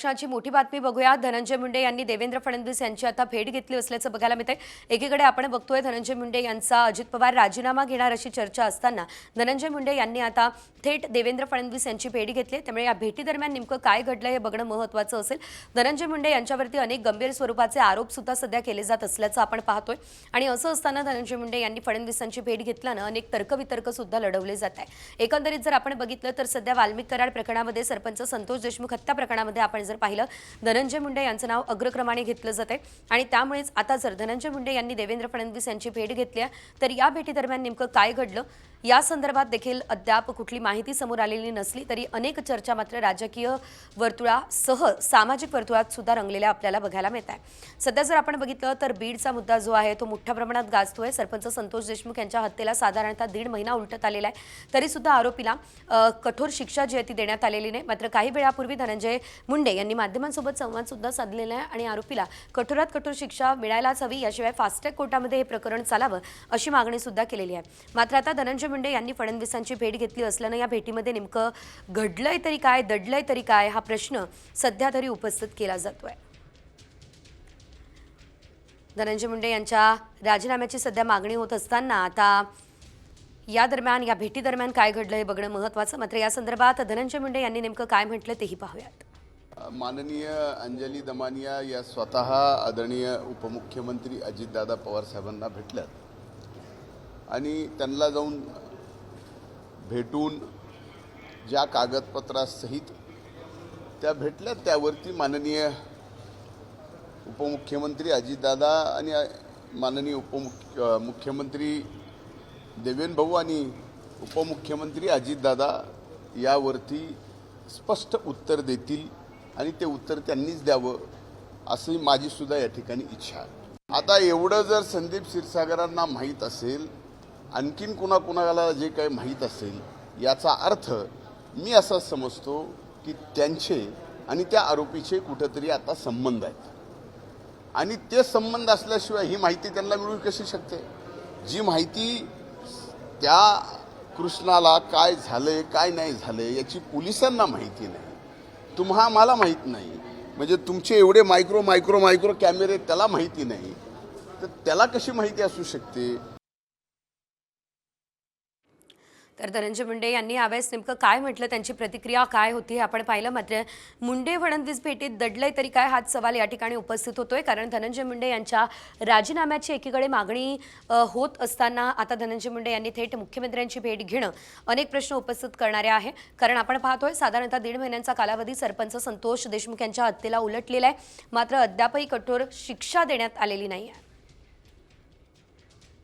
क्षणाची मोठी बातमी बघूया। धनंजय मुंडे यांनी देवेंद्र फडणवीस यांची आता भेट घेतली असल्याचं बघायला मिळतंय। एकीकडे आपण बघतोय धनंजय मुंडे यांचा अजित पवार राजीनामा घेणार अशी चर्चा असताना धनंजय मुंडे यांनी आता थेट देवेंद्र फडणवीस यांची भेट घेतली। त्यामुळे या भेटीदरम्यान नेमकं काय घडलं हे बघणं महत्त्वाचं असेल। धनंजय मुंडे यांच्यावरती अनेक गंभीर स्वरूपाचे आरोप सुद्धा सध्या केले जात असल्याचं आपण पाहतोय आणि असं असताना धनंजय मुंडे यांनी फडणवीसांची भेट घेतल्यानं अनेक तर्कवितर्क सुद्धा लढवले जात आहे। एकंदरीत जर आपण बघितलं तर सध्या वाल्मिक कराड प्रकरणामध्ये सरपंच संतोष देशमुख हत्या प्रकरणामध्ये आपण जर पाहिलं धनंजय मुंडे यांचं नाव अग्रक्रमाने घेतलं जाते आणि त्यामुळेच आता जर धनंजय मुंडे यांनी देवेंद्र फडणवीस यांची भेट घेतली तर या भेटीदरम्यान नेमकं काय घडलं या संदर्भात देखील अद्याप कुठली माहिती समोर आलेली नसली तरी अनेक चर्चा मात्र राजकीय वर्तुळासह सामाजिक वर्तुळात सुद्धा रंगलेल्या आपल्याला बघायला मिळत आहे। सध्या जर आपण बघितलं तर बीडचा मुद्दा जो आहे तो मोठ्या प्रमाणात गाजतोय। सरपंच संतोष देशमुख यांच्या हत्येला साधारणतः 1.5 महिना उलटत आलेला आहे तरी सुद्धा आरोपीला कठोर शिक्षा जी आहे ती देण्यात आलेली नाही। मात्र काही वेळापूर्वी धनंजय मुंडे यांनी माध्यमांसोबत संवाद सुद्धा साधलेला आहे आणि आरोपीला कठोरात कठोर शिक्षा मिळायलाच हवी, याशिवाय फास्ट ट्रॅक कोर्टामध्ये हे प्रकरण चालावं अशी मागणी सुद्धा केलेली आहे। मात्र आता धनंजय मुंडे यांनी फडणवीसांची भेट घेतली असल्यानं या भेटीमध्ये नेमकं घडलंय तरी काय, दडलंय तरी काय हा प्रश्न सध्या तरी उपस्थित केला जातोय। धनंजय मुंडे यांच्या राजीनाम्याची सध्या मागणी होत असताना आता या दरम्यान या भेटी दरम्यान काय घडलं हे बघणं महत्त्वाचं। मात्र या संदर्भात धनंजय मुंडे यांनी नेमकं काय म्हटलं तेही पाहूयात। माननीय अंजली दमानिया या स्वतः आदरणीय उपमुख्यमंत्री अजितदादा पवार साहेबांना भेटल्यात आणि त्यांना जाऊन भेटून ज्या कागदपत्रासहित त्या भेटल्यात त्यावरती माननीय उपमुख्यमंत्री अजितदादा आणि माननीय मुख्यमंत्री देवेंद्र भाऊ आणि उपमुख्यमंत्री अजितदादा यावरती स्पष्ट उत्तर देतील आणि ते उत्तर त्यांनीच द्यावं अशी माझी सुद्धा या ठिकाणी इच्छा आहे। आता एवढं जर संदीप क्षीरसागरांना माहीत असेल, आणखीन कुणाकुणाला जे काही माहीत असेल, याचा अर्थ मी असं समजतो की त्यांचे आणि त्या आरोपीचे कुठेतरी आता संबंध आहेत आणि ते संबंध असल्याशिवाय ही माहिती त्यांना मिळू कशी शकते। जी माहिती त्या कृष्णाला काय झालंय काय नाही झालंय याची पोलिसांना माहिती नाही, मला माहीत नाही, म्हणजे तुमचे एवढे मायक्रो मायक्रो मायक्रो कॅमेरे त्याला माहिती नाही, तर त्याला कशी माहिती असू शकते। तर धनंजय मुंडे यांनी यावेळेस नेमकं काय म्हटलं, त्यांची प्रतिक्रिया काय होती हे आपण पाहिलं। मात्र मुंडे फडणवीस भेटीत दडलंय तरी काय हाच सवाल या ठिकाणी उपस्थित होतोय, कारण धनंजय मुंडे यांच्या राजीनाम्याची एकीकडे मागणी होत असताना आता धनंजय मुंडे यांनी थेट मुख्यमंत्र्यांची भेट घेणं अनेक प्रश्न उपस्थित करणारे आहे। कारण आपण पाहतोय साधारणतः 1.5 महिन्यांचा कालावधी सरपंच संतोष देशमुख यांच्या हत्येला उलटलेला आहे, मात्र अद्यापही कठोर शिक्षा देण्यात आलेली नाही आहे।